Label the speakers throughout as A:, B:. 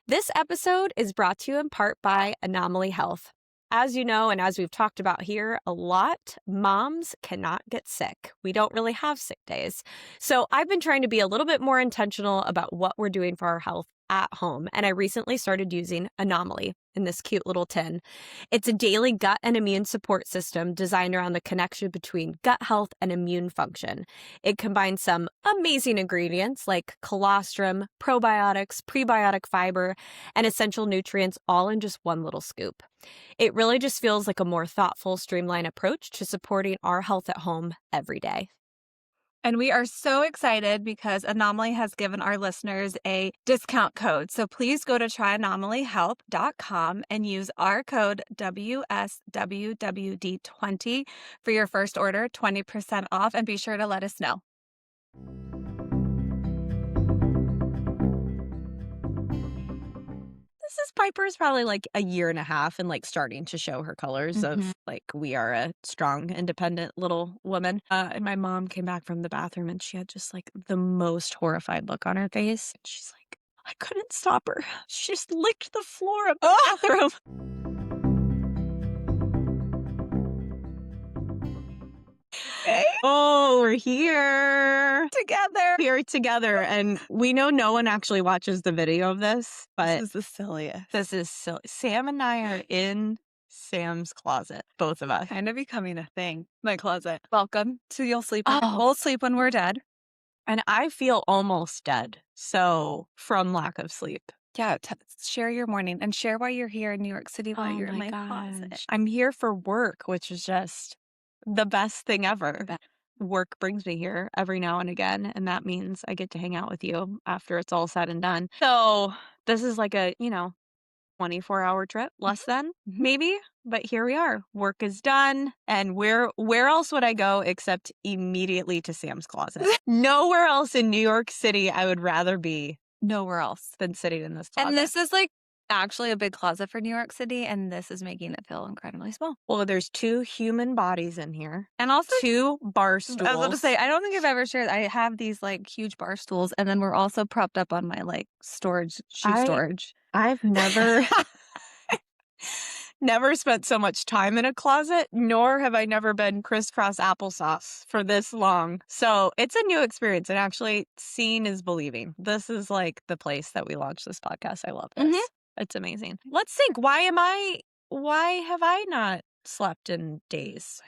A: This episode is brought to you in part by Anomaly Health. As you know, and as we've talked about here a lot, moms cannot get sick. We don't really have sick days. So I've been trying to be a little bit more intentional about what we're doing for our health at home. And I recently started using Anomaly in this cute little tin. It's a daily gut and immune support system designed around the connection between gut health and immune function. It combines some amazing ingredients like colostrum, probiotics, prebiotic fiber, and essential nutrients all in just one little scoop. It really just feels like a more thoughtful, streamlined approach to supporting our health at home every day.
B: And we are so excited because Anomaly has given our listeners a discount code. So please go to tryanomalyhealth.com and use our code WSWWD20 for your first order, 20% off, and be sure to let us know.
A: This is Piper's probably like a year and a half and like starting to show her colors of like we are a strong, independent little woman. And my mom came back from the bathroom and she had just like the most horrified look on her face. And she's like, I couldn't stop her. She just licked the floor of the bathroom.
B: Okay.
A: Oh, we're here
B: Together.
A: We are together. And we know no one actually watches the video of this, but
B: This is the silliest.
A: this is silly. Sam and I are in Sam's closet, both of us.
B: Kind of becoming a thing. My closet. Welcome to You'll Sleep.
A: Oh.
B: We'll sleep when we're dead.
A: And I feel almost dead. So from lack of sleep.
B: Yeah, share your morning and share why you're here in New York City while you're in my closet.
A: I'm here for work, which is just the best thing ever. Work brings me here every now and again, and that means I get to hang out with you after it's all said and done. So this is like a, 24-hour trip, less than, maybe. But here we are. Work is done. And where else would I go except immediately to Sam's closet? Nowhere else in New York City I would rather be
B: Nowhere else
A: than sitting in this closet.
B: And this is like actually a big closet for New York City, and this is making it feel incredibly small.
A: Well, there's 2 human bodies in here.
B: And also
A: 2 bar stools.
B: I was about to say, I don't think I've ever shared. I have these like huge bar stools, and then we're also propped up on my like storage, storage.
A: I've never spent so much time in a closet, nor have I never been crisscross applesauce for this long. So it's a new experience. And actually, seeing is believing. This is like the place that we launched this podcast. I love this. It's amazing. Let's think. Why have I not slept in days?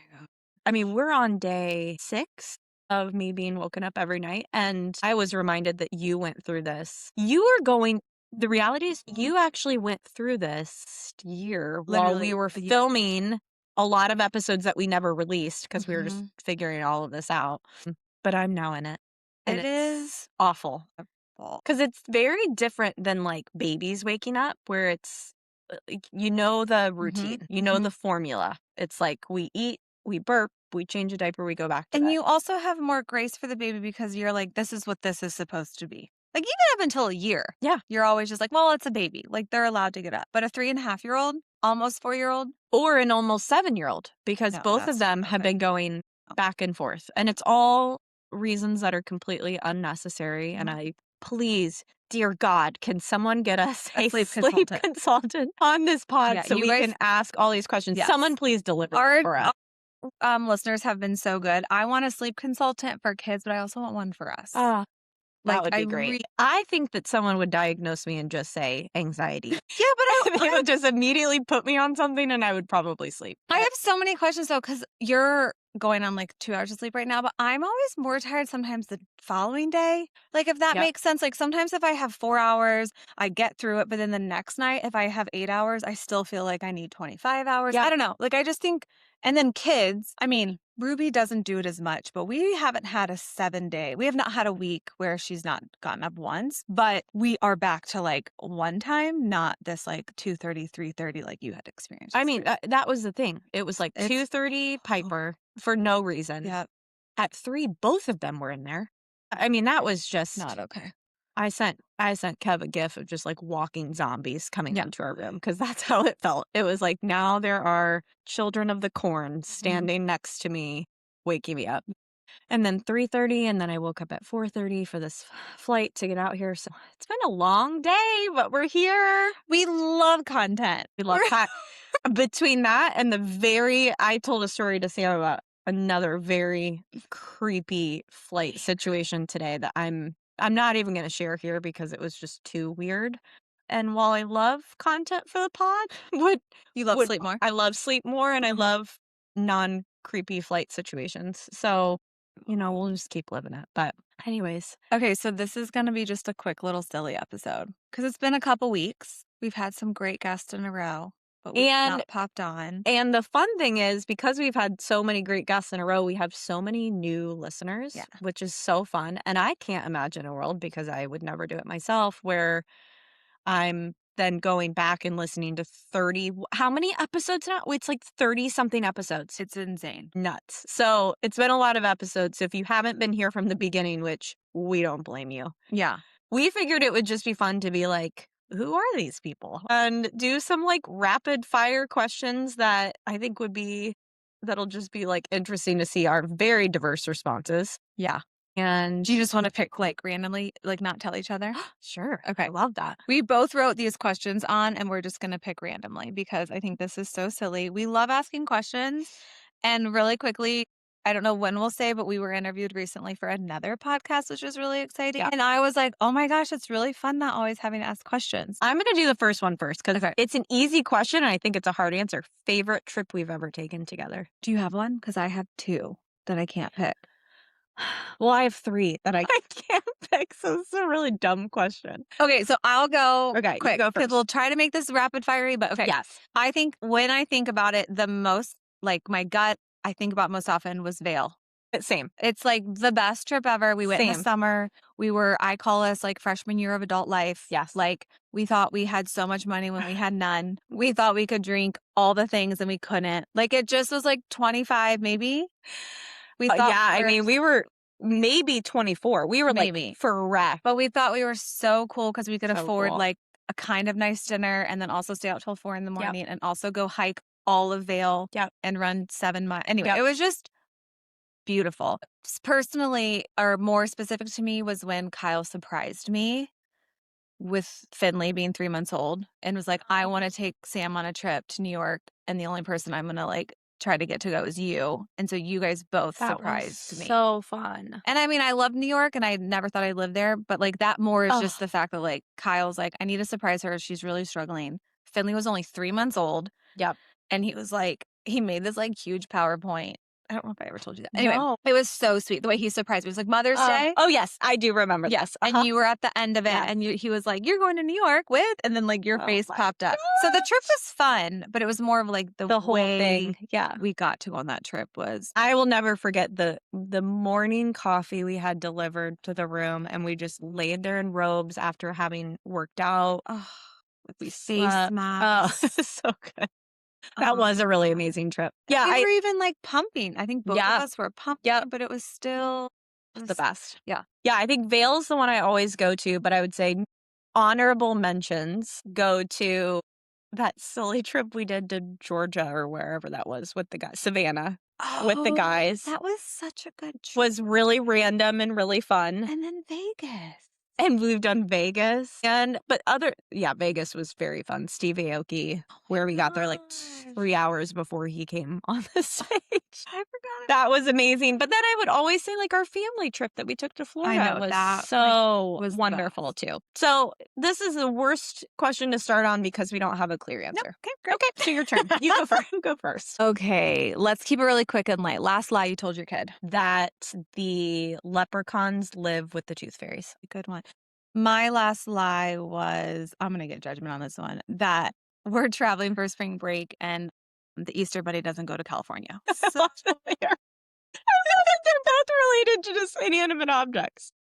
A: I mean, we're on day 6 of me being woken up every night. And I was reminded that you went through this. The reality is you actually went through this year while we were filming a lot of episodes that we never released because we were just figuring all of this out. But I'm now in it. And
B: It is
A: awful. Because it's very different than like babies waking up where it's, the routine, the formula. It's like we eat, we burp, we change a diaper, we go back to
B: And
A: bed.
B: you also have more grace for the baby because you're like, this is what this is supposed to be. Like even up until a year.
A: Yeah.
B: You're always just like, well, it's a baby. Like they're allowed to get up. But a 3.5-year-old, almost 4-year-old.
A: Or an almost 7-year-old because both of them have been going back and forth. And it's all reasons that are completely unnecessary. And I, please, dear God, can someone get us a sleep consultant on this pod so we can ask all these questions? Yes. Someone please deliver for us.
B: Listeners have been so good. I want a sleep consultant for kids, but I also want one for us.
A: That would be great. I think that someone would diagnose me and just say anxiety.
B: Yeah, but
A: they would just immediately put me on something and I would probably sleep.
B: I have so many questions though, because you're going on like 2 hours of sleep right now, but I'm always more tired sometimes the following day. Like if that makes sense, like sometimes if I have 4 hours, I get through it. But then the next night, if I have 8 hours, I still feel like I need 25 hours. I don't know. Like I just think, and then kids, I mean, Ruby doesn't do it as much, but we haven't had a 7-day. We have not had a week where she's not gotten up once, but we are back to like one time, not this like 2:30, 3:30 like you had experienced.
A: I mean, that was the thing. It was like 2:30 Piper for no reason.
B: Yeah.
A: At 3, both of them were in there. I mean, that was just
B: not okay.
A: I sent Kev a gif of just like walking zombies coming into our room because that's how it felt. It was like now there are children of the corn standing next to me, waking me up. And then 3:30, and then I woke up at 4:30 for this flight to get out here. So it's been a long day, but we're here.
B: We love content.
A: We love between that and I told a story to Sam about another very creepy flight situation today that I'm not even going to share here because it was just too weird. And while I love content for the pod,
B: Sleep more?
A: I love sleep more, and I love non-creepy flight situations. So, we'll just keep living it. But anyways.
B: Okay, so this is going to be just a quick little silly episode because it's been a couple weeks. We've had some great guests in a row, but we've not popped on.
A: And the fun thing is, because we've had so many great guests in a row, we have so many new listeners, which is so fun. And I can't imagine a world, because I would never do it myself, where I'm then going back and listening to 30, how many episodes now? It's like 30 something episodes.
B: It's insane.
A: Nuts. So it's been a lot of episodes. So if you haven't been here from the beginning, which we don't blame you.
B: Yeah.
A: We figured it would just be fun to be like, who are these people? And do some like rapid fire questions that I think that'll just be like interesting to see our very diverse responses.
B: Yeah.
A: And
B: do you just want to pick like randomly, like not tell each other?
A: Sure.
B: Okay.
A: I love that.
B: We both wrote these questions on, and we're just going to pick randomly because I think this is so silly. We love asking questions. And really quickly, I don't know when we'll say, but we were interviewed recently for another podcast, which was really exciting. Yeah. And I was like, oh my gosh, it's really fun not always having to ask questions.
A: I'm going to do the first one first because it's an easy question, and I think it's a hard answer. Favorite trip we've ever taken together?
B: Do you have one? Because I have 2 that I can't pick.
A: Well, I have 3 that I can't pick, so this is a really dumb question.
B: Okay, so I'll go quick.
A: You go first.
B: We'll try to make this rapid fiery, but okay.
A: Yes.
B: I think when I think about it, the most, like my gut, I think about most often was Vail.
A: Same.
B: It's like the best trip ever. We went in the summer. I call us like freshman year of adult life.
A: Yes.
B: Like we thought we had so much money when we had none. We thought we could drink all the things and we couldn't. Like it just was like 25 maybe. We thought
A: I mean, we were maybe 24. We were like for wreck.
B: But we thought we were so cool because we could afford like a kind of nice dinner and then also stay out till 4 a.m. and also go hike all of Vail and run 7 miles. Anyway, it was just beautiful. Personally, or more specific to me, was when Kyle surprised me with Finley being 3 months old and was like, I want to take Sam on a trip to New York, and the only person I'm going to like try to get to go is you. And so you guys both surprised me.
A: So fun.
B: And I mean, I love New York and I never thought I'd live there, but like that more is just the fact that like Kyle's like, I need to surprise her. She's really struggling. Finley was only 3 months old.
A: Yep.
B: And he was like, he made this like huge PowerPoint. I don't know if I ever told you that. Anyway, it was so sweet the way he surprised me. It was like Mother's Day.
A: Oh, yes. I do remember.
B: Yes. And you were at the end of it and he was like, you're going to New York with, and then like your face popped up. So the trip was fun, but it was more of like the
A: whole thing. Yeah.
B: We got to go on that trip was.
A: I will never forget the morning coffee we had delivered to the room, and we just laid there in robes after having worked out.
B: Oh, we face masks.
A: Oh, so good. That was a really amazing trip. Yeah.
B: We were even like pumping. I think both of us were pumping, but it was still
A: the best.
B: Yeah.
A: Yeah. I think Vail's the one I always go to, but I would say honorable mentions go to that silly trip we did to Georgia or wherever that was with the guys, Savannah. With the guys.
B: That was such a good trip.
A: Was really random and really fun.
B: And then Vegas.
A: And we've done Vegas. Vegas was very fun. Steve Aoki, where we got there like 3 hours before he came on the stage.
B: I forgot.
A: That was amazing. But then I would always say like our family trip that we took to Florida was wonderful too. So this is the worst question to start on because we don't have a clear answer.
B: Nope. Okay, great.
A: Okay, so your turn. You go first. Go first.
B: Okay, let's keep it really quick and light. Last lie you told your kid.
A: That the leprechauns live with the tooth fairies.
B: Good one. My last lie was, I'm going to get judgment on this one, that we're traveling for spring break and the Easter Bunny doesn't go to California.
A: So I feel like they're both related to just inanimate objects.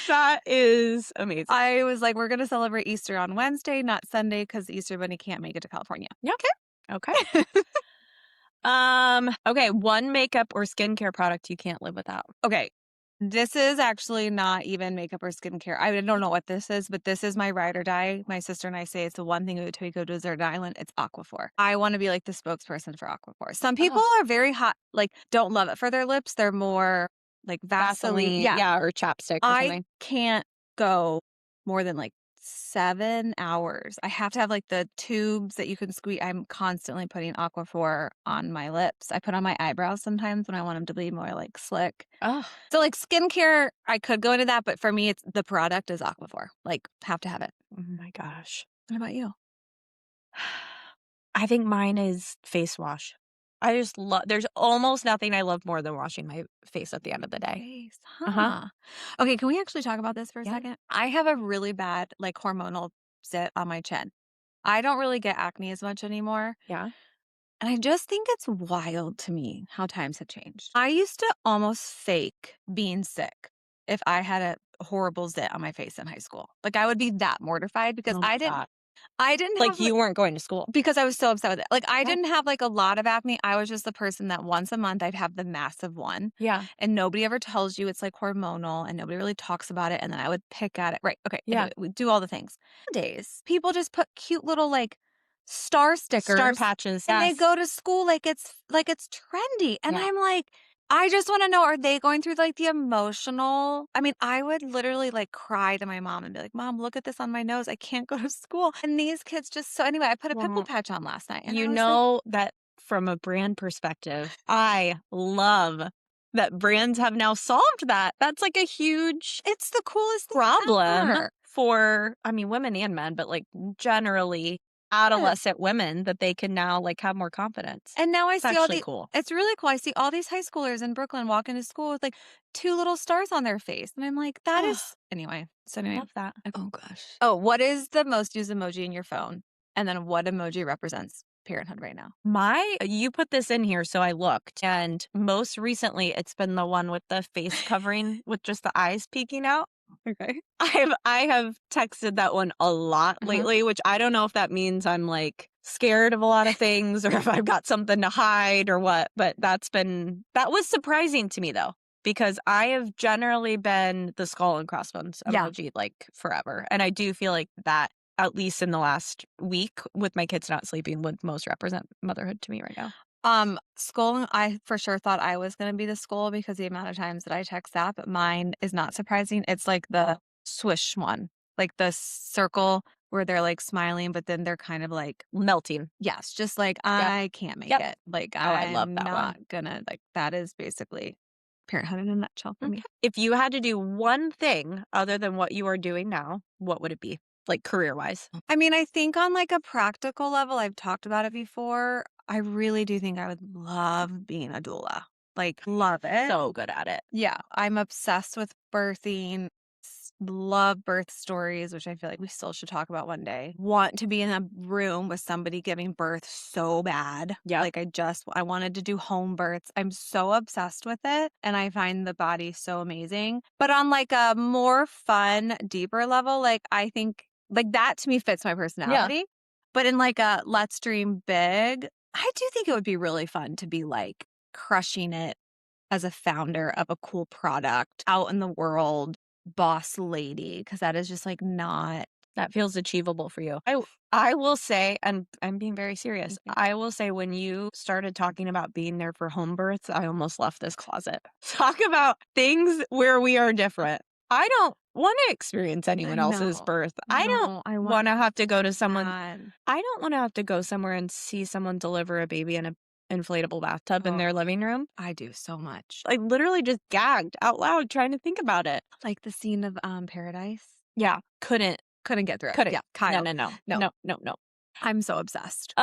A: That is amazing.
B: I was like, we're going to celebrate Easter on Wednesday, not Sunday, because the Easter Bunny can't make it to California.
A: Yeah. Okay. Okay. One makeup or skincare product you can't live without.
B: Okay. This is actually not even makeup or skincare. I don't know what this is, but this is my ride or die. My sister and I say it's the one thing we would go to Desert Island. It's Aquaphor. I want to be like the spokesperson for Aquaphor. Some people are very hot, like don't love it for their lips. They're more like Vaseline.
A: Yeah, or chapstick or
B: I
A: something.
B: can't go more than like 7 hours. I have to have like the tubes that you can squeeze. I'm constantly putting Aquaphor on my lips. I put on my eyebrows sometimes when I want them to be more like slick.
A: Oh,
B: So like skincare, I could go into that, but for me, it's the product is Aquaphor. Like have to have it.
A: oh my gosh.
B: What about you?
A: I think mine is face wash. I just love, there's almost nothing I love more than washing my face at the end of the day.
B: Face,
A: Uh-huh.
B: huh? Okay, can we actually talk about this for a
A: Yeah.
B: second? I have a really bad like hormonal zit on my chin. I don't really get acne as much anymore.
A: Yeah.
B: And I just think it's wild to me how times have changed. I used to almost fake being sick if I had a horrible zit on my face in high school. Like I would be that mortified because
A: Oh my God.
B: I didn't
A: Like
B: have
A: you weren't going to school.
B: because I was so upset with it. Like I
A: Yeah.
B: didn't have like a lot of acne. I was just the person that once a month I'd have the massive one.
A: Yeah.
B: And nobody ever tells you it's like hormonal and nobody really talks about it. And then I would pick at it. Right. Okay.
A: Yeah.
B: Anyway, we do all the things. Nowadays, people just put cute little like star stickers.
A: Star patches.
B: And they
A: Yes.
B: go to school like it's trendy. And
A: Yeah.
B: I'm like, I just want to know, are they going through like the emotional? I mean, I would literally like cry to my mom and be like, Mom, look at this on my nose. I can't go to school. And these kids just so anyway, I put a pimple
A: Well,
B: patch on last night. And I
A: you
B: was
A: know that from a brand perspective, I love that brands have now solved that. That's like a huge
B: it's the coolest thing
A: problem
B: ever.
A: for, I mean, women and men, but like generally adolescent women that they can now like have more confidence.
B: And now I
A: It's
B: see all
A: actually
B: the
A: cool.
B: it's really cool. I see all these high schoolers in Brooklyn walk into school with like 2 little stars on their face. And I'm like, that
A: Oh,
B: is anyway. So anyway.
A: love that.
B: Oh gosh. Oh, what is the most used emoji in your phone? And then what emoji represents parenthood right now?
A: You put this in here, so I looked, and most recently it's been the one with the face covering with just the eyes peeking out.
B: Okay.
A: I have texted that one a lot
B: Uh-huh.
A: lately, which I don't know if that means I'm like scared of a lot of things or if I've got something to hide or what, but that was surprising to me though, because I have generally been the skull and crossbones
B: Yeah.
A: emoji like forever. And I do feel like that, at least in the last week with my kids not sleeping, would most represent motherhood to me right now.
B: Skull, I for sure thought I was going to be the skull because the amount of times that I text that, but mine is not surprising. It's like the swish one, like the circle where they're like smiling, but then they're kind of like,
A: Melting.
B: yes, just like,
A: Yep.
B: I can't make
A: Yep.
B: it. Like,
A: Oh, I love
B: I'm
A: that one.
B: not gonna, like, that is basically parenthood in a nutshell for me.
A: If you had to do one thing other than what you are doing now, what would it be? Like career-wise?
B: I mean, I think on like a practical level, I've talked about it before. I really do think I would love being a doula. Like, love it.
A: So good at it.
B: Yeah, I'm obsessed with birthing. Love birth stories, which I feel like we still should talk about one day. Want to be in a room with somebody giving birth so bad.
A: Yeah.
B: Like I wanted to do home births. I'm so obsessed with it. And I find the body so amazing. But on like a more fun, deeper level, like I think like that to me fits my personality. But in like a let's dream big, I do think it would be really fun to be like crushing it as a founder of a cool product out in the world, boss lady, because that is just like not.
A: That feels achievable for you. I will say, and I'm being very serious, I will say when you started talking about being there for home births, I almost left this closet. Talk about things where we are different. I don't want to experience anyone else's birth. I don't want to have to go to someone. I don't want to have to go somewhere and see someone deliver a baby in an inflatable bathtub in their living room.
B: I do so much.
A: I literally just gagged out loud trying to think about it.
B: Like the scene of Paradise.
A: Yeah, couldn't
B: get through it.
A: Couldn't.
B: Yeah, Kyle.
A: No.
B: I'm so obsessed.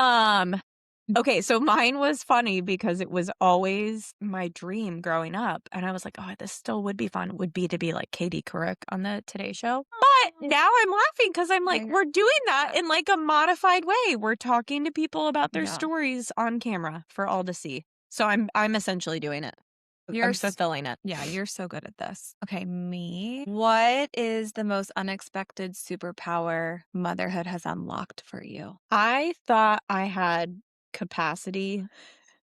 A: Okay, so mine was funny because it was always my dream growing up. And I was like, oh, this still would be fun. It would be to be like Katie Couric on the Today Show. But now I'm laughing because I'm like, we're doing that in like a modified way. We're talking to people about their stories on camera for all to see. So I'm essentially doing it. I'm fulfilling it.
B: Yeah, you're so good at this. Okay, me. What is the most unexpected superpower motherhood has unlocked for you?
A: I thought I had capacity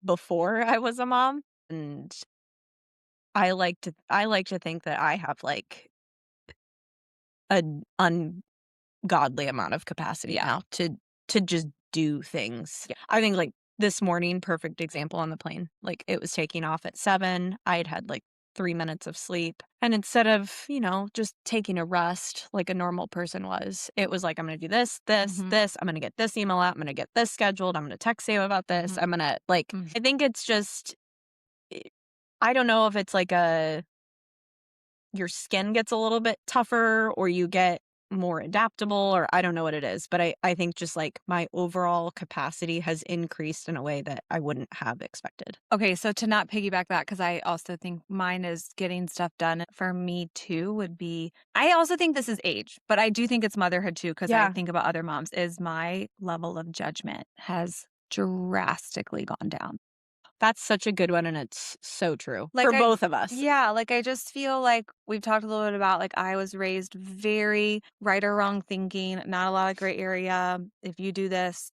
A: before I was a mom, and I like to think that I have like an ungodly amount of capacity now to just do things. Yeah. I think like this morning, perfect example on the plane. Like it was taking off at 7. I had like 3 minutes of sleep. And instead of, just taking a rest like a normal person was, it was like, I'm going to do this, this, this. I'm going to get this email out. I'm going to get this scheduled. I'm going to text you about this. I'm going to I think it's just, I don't know if it's like your skin gets a little bit tougher or you get more adaptable, or I don't know what it is, but I think just like my overall capacity has increased in a way that I wouldn't have expected.
B: Okay, so to not piggyback that, because I also think mine is getting stuff done for me too would be, I also think this is age, but I do think it's motherhood too, because I think about other moms, is my level of judgment has drastically gone down.
A: That's such a good one, and it's so true
B: Like
A: for both of us.
B: Yeah, like I just feel like we've talked a little bit about like I was raised very right or wrong thinking, not a lot of gray area. If you do this,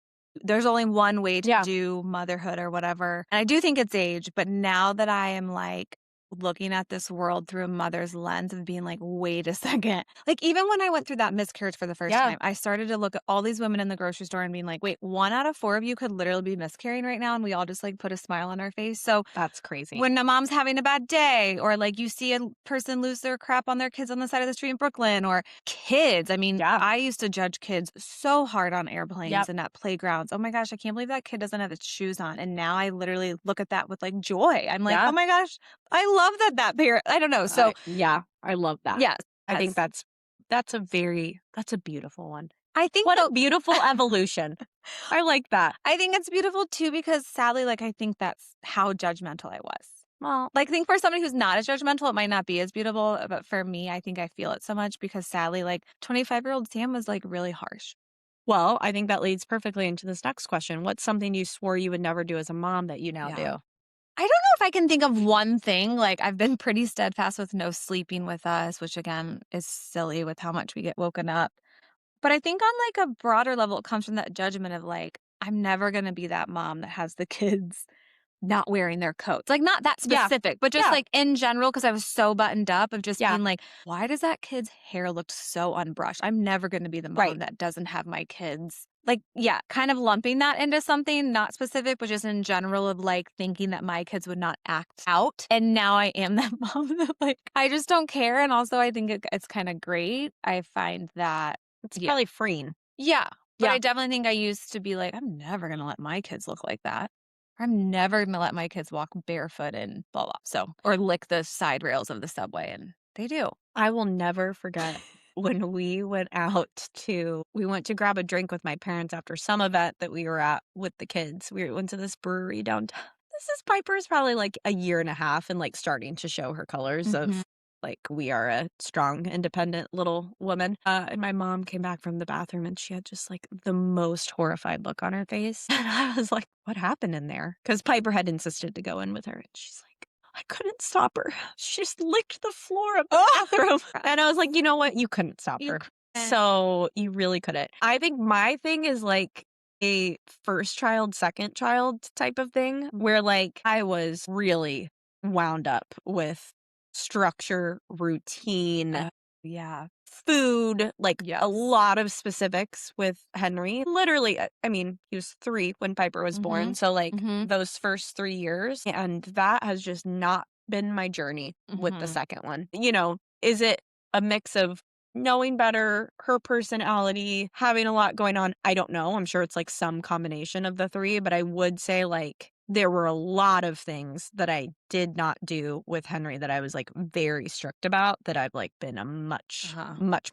B: there's only one way to do motherhood or whatever. And I do think it's age, but now that I am like looking at this world through a mother's lens of being like, wait a second. Like even when I went through that miscarriage for the first time, I started to look at all these women in the grocery store and being like, wait, 1 out of 4 of you could literally be miscarrying right now. And we all just like put a smile on our face. So
A: that's crazy.
B: When a mom's having a bad day, or like you see a person lose their crap on their kids on the side of the street in Brooklyn, or kids. I mean, I used to judge kids so hard on airplanes and at playgrounds. Oh my gosh, I can't believe that kid doesn't have its shoes on. And now I literally look at that with like joy. I'm like, oh my gosh, I love that parent. I don't know. So
A: I love that.
B: Yes.
A: I think that's a beautiful one.
B: I think
A: what a beautiful evolution. I like that.
B: I think it's beautiful too, because sadly, like I think that's how judgmental I was.
A: Well,
B: like, I think for somebody who's not as judgmental, it might not be as beautiful. But for me, I think I feel it so much because sadly, like 25-year-old Sam was like really harsh.
A: Well, I think that leads perfectly into this next question. What's something you swore you would never do as a mom that you now do?
B: I don't know if I can think of one thing. Like I've been pretty steadfast with no sleeping with us, which again is silly with how much we get woken up. But I think on like a broader level, it comes from that judgment of like, I'm never going to be that mom that has the kids not wearing their coats. Like not that specific, but just like in general, because I was so buttoned up of just being like, why does that kid's hair look so unbrushed? I'm never going to be the mom that doesn't have my kids. Like, kind of lumping that into something not specific, but just in general of like thinking that my kids would not act out. And now I am that mom that like, I just don't care. And also I think it's kind of great. I find that
A: it's probably freeing.
B: Yeah. But I definitely think I used to be like, I'm never going to let my kids look like that. I'm never going to let my kids walk barefoot and blah, blah. So, or lick the side rails of the subway. And they do.
A: I will never forget when we went to grab a drink with my parents after some event that we were at with the kids. We went to this brewery downtown. Piper's probably like a year and a half and like starting to show her colors of like, we are a strong, independent little woman. And my mom came back from the bathroom and she had just like the most horrified look on her face. And I was like, what happened in there? Because Piper had insisted to go in with her. And she's like, I couldn't stop her. She just licked the floor of the bathroom. And I was like, you know what? You couldn't stop her. So you really couldn't. I think my thing is like a first child, second child type of thing where like I was really wound up with structure, routine, food, like a lot of specifics with Henry. Literally, I mean, he was 3 when Piper was born. So like those first 3 years, and that has just not been my journey with the second one. Is it a mix of knowing better, her personality, having a lot going on? I don't know. I'm sure it's like some combination of the 3, but I would say like there were a lot of things that I did not do with Henry that I was like very strict about that I've like been a much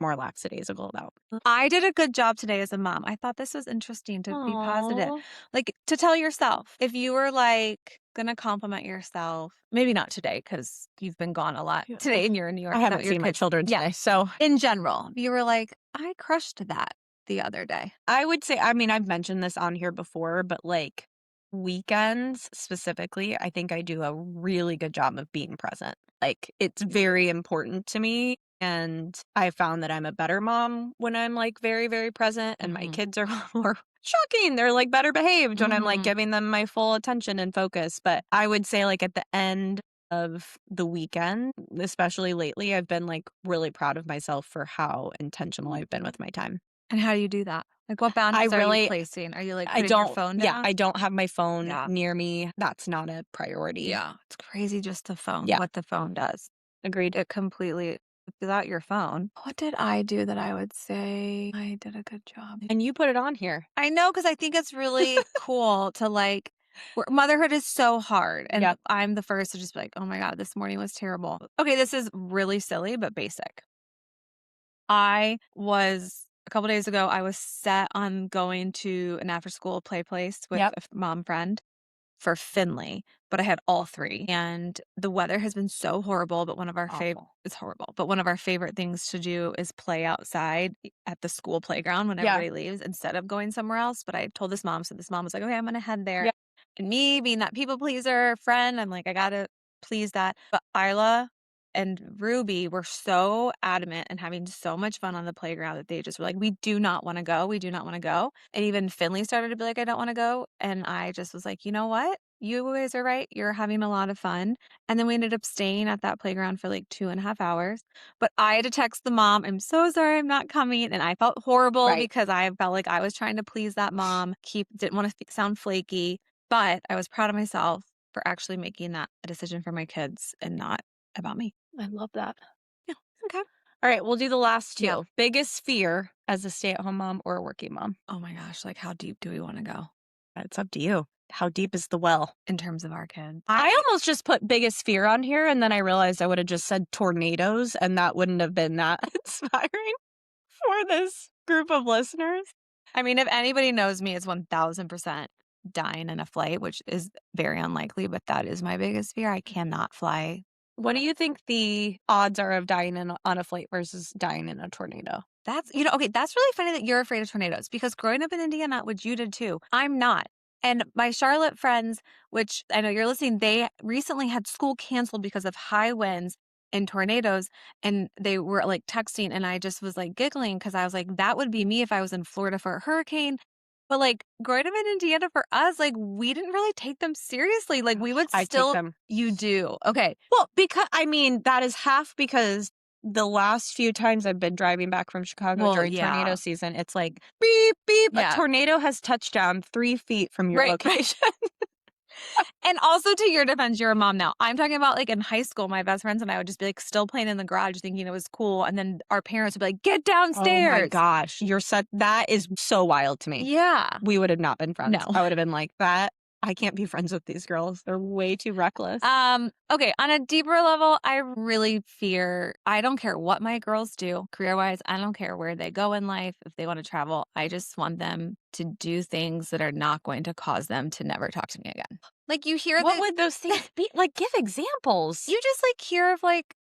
A: more lackadaisical about.
B: I did a good job today as a mom. I thought this was interesting to be positive. Like to tell yourself, if you were like going to compliment yourself, maybe not today because you've been gone a lot today and you're in New York.
A: I haven't seen my children today. So
B: in general, you were like, I crushed that the other day.
A: I would say, I mean, I've mentioned this on here before, but like weekends specifically, I think I do a really good job of being present. Like it's very important to me. And I found that I'm a better mom when I'm like very, very present, and my kids are more shocking. They're like better behaved when I'm like giving them my full attention and focus. But I would say like at the end of the weekend, especially lately, I've been like really proud of myself for how intentional I've been with my time.
B: And how do you do that? Like, what boundaries are you placing? Are you, like, putting your phone down?
A: Yeah, I don't have my phone near me. That's not a priority.
B: Yeah, it's crazy just the phone,
A: Yeah.
B: what the phone does.
A: Agreed.
B: It completely without your phone.
C: What did I do that I would say I did a good job?
A: And you put it on here.
B: I know, because I think it's really cool to, like motherhood is so hard, and
A: Yep.
B: I'm the first to just be like, "Oh my god, this morning was terrible." Okay, this is really silly, but basic. A couple days ago, I was set on going to an after-school play place with
A: Yep.
B: a mom friend for Finley, but I had all 3, and the weather has been so horrible, but one of our it's horrible, but one of our favorite things to do is play outside at the school playground when everybody leaves instead of going somewhere else, but I told this mom, so this mom was like, "Okay, I'm gonna head there."
A: Yep.
B: And me being that people pleaser friend, I'm like, "I gotta please that." But Isla and Ruby were so adamant and having so much fun on the playground that they just were like, "We do not wanna go, we do not wanna go." And even Finley started to be like, "I don't wanna go." And I just was like, "You know what? You guys are right. You're having a lot of fun." And then we ended up staying at that playground for like 2.5 hours. But I had to text the mom, "I'm so sorry I'm not coming." And I felt horrible because I felt like I was trying to please that mom, didn't want to sound flaky. But I was proud of myself for actually making that a decision for my kids and not about me.
C: I love that.
B: Yeah. Okay.
A: All right, we'll do the last 2.
B: Yeah.
A: Biggest fear as a stay-at-home mom or a working mom?
B: Oh my gosh, like how deep do we want to go
A: It's up to you. How deep is the well?
B: in terms of our kids?
A: I almost just put biggest fear on here, and then I realized I would have just said tornadoes, and that wouldn't have been that inspiring for this group of listeners.
B: I mean, if anybody knows me, it's 1000% dying in a flight, which is very unlikely, but that is my biggest fear. I cannot fly.
A: What do you think the odds are of dying on a flight versus dying in a tornado?
B: That's, okay, that's really funny that you're afraid of tornadoes because growing up in Indiana, which you did too, I'm not. And my Charlotte friends, which I know you're listening, they recently had school canceled because of high winds and tornadoes. And they were like texting, and I just was like giggling because I was like, that would be me if I was in Florida for a hurricane. But like growing up in Indiana for us, like we didn't really take them seriously. Like we would
A: I
B: still.
A: take them.
B: You do. Okay.
A: Well, because that is half because the last few times I've been driving back from Chicago during tornado season, it's like beep, beep. A tornado has touched down 3 feet from your location.
B: And also, to your defense, you're a mom now. I'm talking about like in high school, my best friends and I would just be like still playing in the garage thinking it was cool. And then our parents would be like, "Get downstairs."
A: Oh my gosh. That is so wild to me.
B: Yeah.
A: We would have not been friends.
B: No.
A: I would have been like, I can't be friends with these girls. They're way too reckless.
B: Okay. On a deeper level, I really fear, I don't care what my girls do career-wise. I don't care where they go in life. If they want to travel, I just want them to do things that are not going to cause them to never talk to me again. Like you hear
A: what would those things be? Like, give examples.
B: You just like hear of like,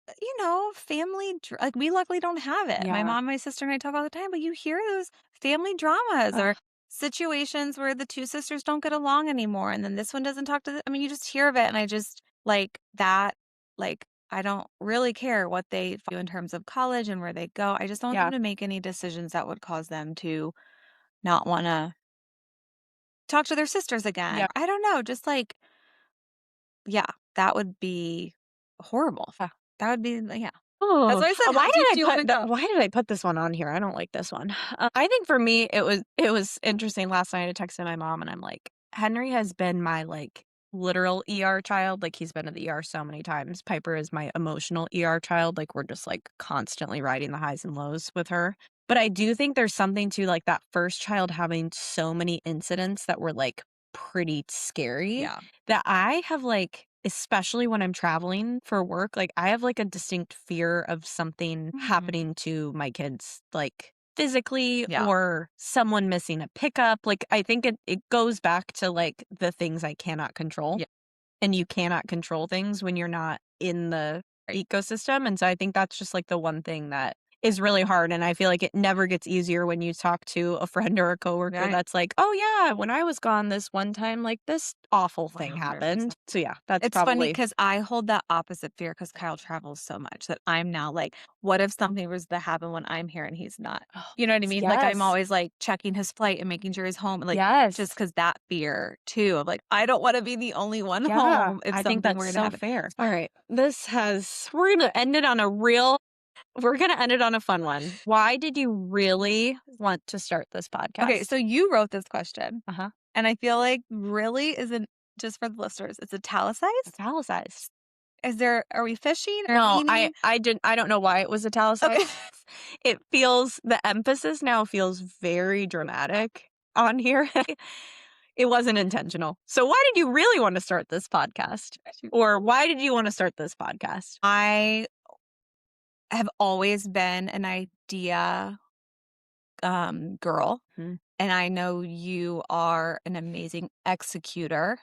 B: family, like we luckily don't have it.
A: Yeah.
B: My mom, my sister and I talk all the time, but you hear those family dramas or situations where the 2 sisters don't get along anymore. And then this one doesn't talk to you just hear of it. And I just like that, like, I don't really care what they do in terms of college and where they go. I just don't want them to make any decisions that would cause them to not want to talk to their sisters again.
A: Yeah.
B: I don't know. Just like, that would be horrible. That would be,
A: Oh,
B: that's why I said,
A: why did I put this one on here? I don't like this one. I think for me, it was interesting. Last night I texted my mom and I'm like, Henry has been my like literal ER child. Like he's been to the ER so many times. Piper is my emotional ER child. Like we're just like constantly riding the highs and lows with her. But I do think there's something to like that first child having so many incidents that were like pretty scary that I have like, especially when I'm traveling for work, like I have like a distinct fear of something happening to my kids, like physically or someone missing a pickup. Like I think it goes back to like the things I cannot control. And you cannot control things when you're not in the ecosystem. And so I think that's just like the one thing that is really hard. And I feel like it never gets easier when you talk to a friend or a coworker that's like, "Oh yeah, when I was gone this one time, like this awful thing
B: 100%.
A: happened." So yeah,
B: It's
A: probably
B: funny because I hold that opposite fear because Kyle travels so much that I'm now like, what if something was to happen when I'm here and he's not? You know what I mean? Like I'm always like checking his flight and making sure he's home. Like just because that fear too of like, I don't want to be the only one home. If
A: I think that's
B: were to
A: so
B: happen.
A: fair. All right, we're gonna end it on a real We're going to end it on a fun one. Why did you really want to start this podcast?
B: Okay, so you wrote this question.
A: Uh-huh.
B: And I feel like really isn't just for the listeners. It's italicized.
A: Italicized.
B: Are we fishing?
A: No, I don't know why it was italicized.
B: Okay.
A: It feels, the emphasis now feels very dramatic on here. It wasn't intentional. So why did you really want to start this podcast? Or why did you want to start this podcast?
B: I have always been an idea girl.
A: Hmm.
B: And I know you are an amazing executor.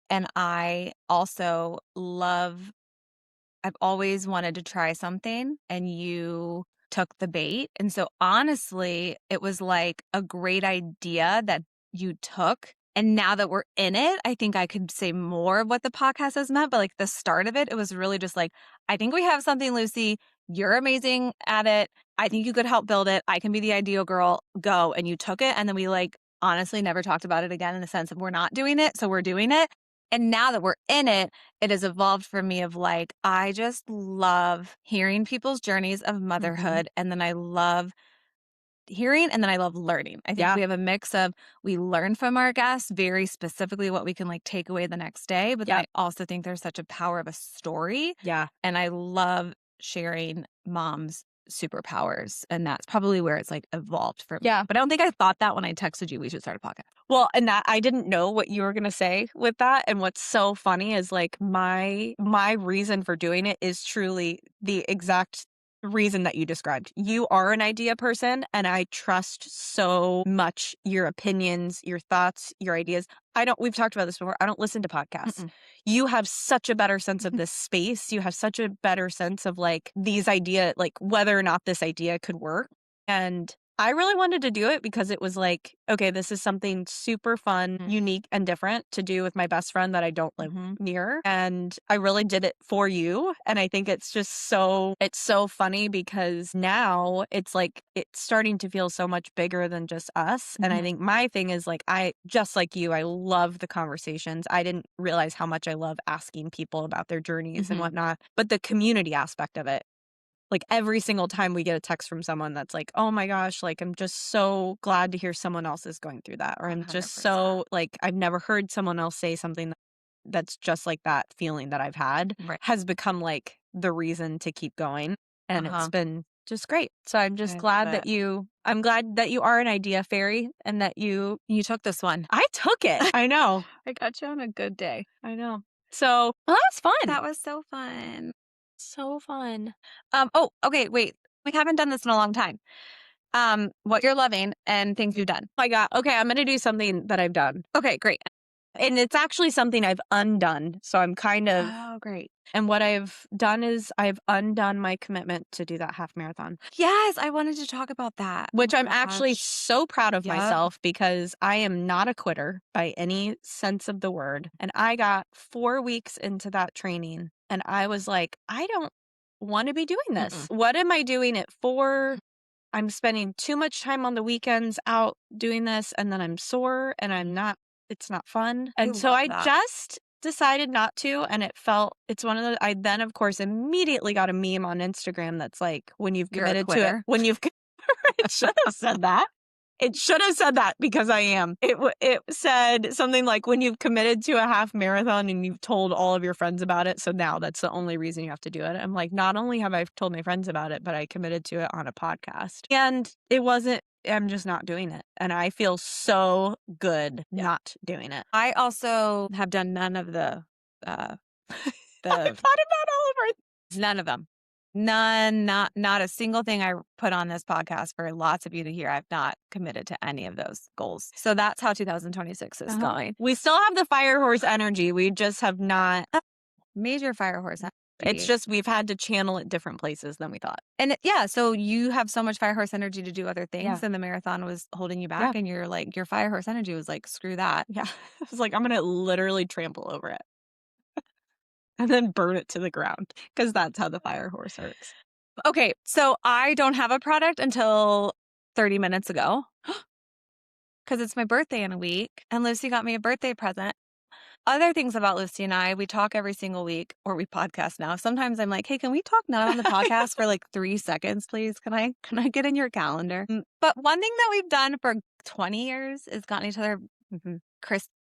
B: And I also I've always wanted to try something, and you took the bait. And so honestly, it was like a great idea that you took. And now that we're in it, I think I could say more of what the podcast has meant. But like the start of it, it was really just like, I think we have something, Lucy. You're amazing at it. I think you could help build it. I can be the ideal girl. Go. And you took it. And then we like honestly never talked about it again in the sense of we're not doing it. So we're doing it. And now that we're in it, it has evolved for me of like, I just love hearing people's journeys of motherhood. And then I love hearing, and then I love learning. I think we have a mix of, we learn from our guests very specifically what we can like take away the next day. But then I also think there's such a power of a story.
A: Yeah.
B: And I love sharing moms' superpowers. And that's probably where it's like evolved for me.
A: Yeah.
B: But I don't think I thought that when I texted you we should start a podcast.
A: Well, and that I didn't know what you were going to say with that. And what's so funny is like my reason for doing it is truly the exact reason that you described. You are an idea person, and I trust so much your opinions, your thoughts, your ideas. We've talked about this before. I don't listen to podcasts. You have such a better sense of this space. You have such a better sense of like these idea, like whether or not this idea could work. And I really wanted to do it because it was like, okay, this is something super fun, unique, and different to do with my best friend that I don't live near. And I really did it for you. And I think it's just it's so funny because now it's like, it's starting to feel so much bigger than just us. And I think my thing is like, just like you, I love the conversations. I didn't realize how much I love asking people about their journeys and whatnot, but the community aspect of it. Like every single time we get a text from someone that's like, oh my gosh, like I'm just so glad to hear someone else is going through that. Or I'm just so like, I've never heard someone else say something that's just like that feeling that I've had has become like the reason to keep going. And it's been just great. So I'm just glad that I'm glad that you are an idea fairy and that you
B: took this one.
A: I took it. I know.
C: I got you on a good day.
A: I know. So well, that was fun.
B: That was so fun.
A: So fun.
B: Oh, okay, wait. We haven't done this in a long time. What you're loving and things you've done.
A: Oh my God. Okay, I'm going to do something that I've done.
B: Okay, great.
A: And it's actually something I've undone. So I'm kind of...
B: Oh, great.
A: And what I've done is I've undone my commitment to do that half marathon.
B: Yes, I wanted to talk about that.
A: Which I'm actually so proud of myself because I am not a quitter by any sense of the word. And I got 4 weeks into that training and I was like, I don't want to be doing this. What am I doing it for? I'm spending too much time on the weekends out doing this, and then I'm sore and it's not fun. And so I just decided not to, and it's one of the, I then of course immediately got a meme on Instagram that's like, when you've committed to it, it should have said that. It should have said that because I am. It said something like, when you've committed to a half marathon and you've told all of your friends about it, so now that's the only reason you have to do it. I'm like, not only have I told my friends about it, but I committed to it on a podcast. And I'm just not doing it. And I feel so good not doing it.
B: I also have done none of the
A: I thought about all of our...
B: None of them. None, not a single thing I put on this podcast for lots of you to hear. I've not committed to any of those goals. So that's how 2026 is going.
A: We still have the fire horse energy. We just have not...
B: Major fire horse energy.
A: It's just we've had to channel it different places than we thought.
B: And so you have so much fire horse energy to do other things, and the marathon was holding you back, and you're like, your fire horse energy was like, screw that.
A: Yeah. I was like, I'm going to literally trample over it. And then burn it to the ground, because that's how the fire horse works.
B: Okay, so I don't have a product until 30 minutes ago because it's my birthday in a week, and Lucy got me a birthday present. other things about Lucy and I, we talk every single week, or we podcast now. Sometimes I'm like, hey, can we talk not on the podcast for like 3 seconds, please? Can I get in your calendar? But one thing that we've done for 20 years is gotten each other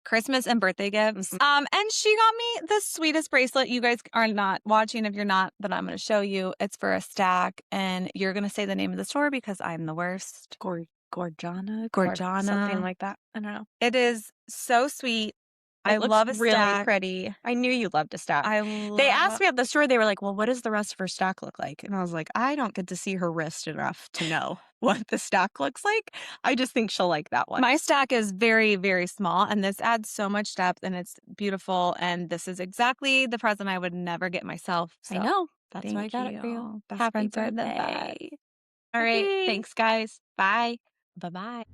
B: Christmas and birthday gifts. And she got me the sweetest bracelet. You guys are not watching if you're not, but I'm going to show you. It's for a stack, and you're going to say the name of the store because I'm the worst.
A: Gorjana,
B: something
A: like that. I don't know.
B: It is so sweet. I love a
A: really
B: stack.
A: pretty. I knew you loved a stack. They asked me at the store, they were like, well, what does the rest of her stack look like? And I was like, I don't get to see her wrist enough to know what the stack looks like. I just think she'll like that one.
B: My stack is very, very small, and this adds so much depth, and it's beautiful. And this is exactly the present I would never get myself.
A: I
B: So
A: know. That's why I
B: thank
A: got it for you.
B: you. Best
A: Happy
B: friends are the
A: birthday.
B: best.
A: All right.
B: Okay.
A: Thanks, guys. Bye. Bye-bye.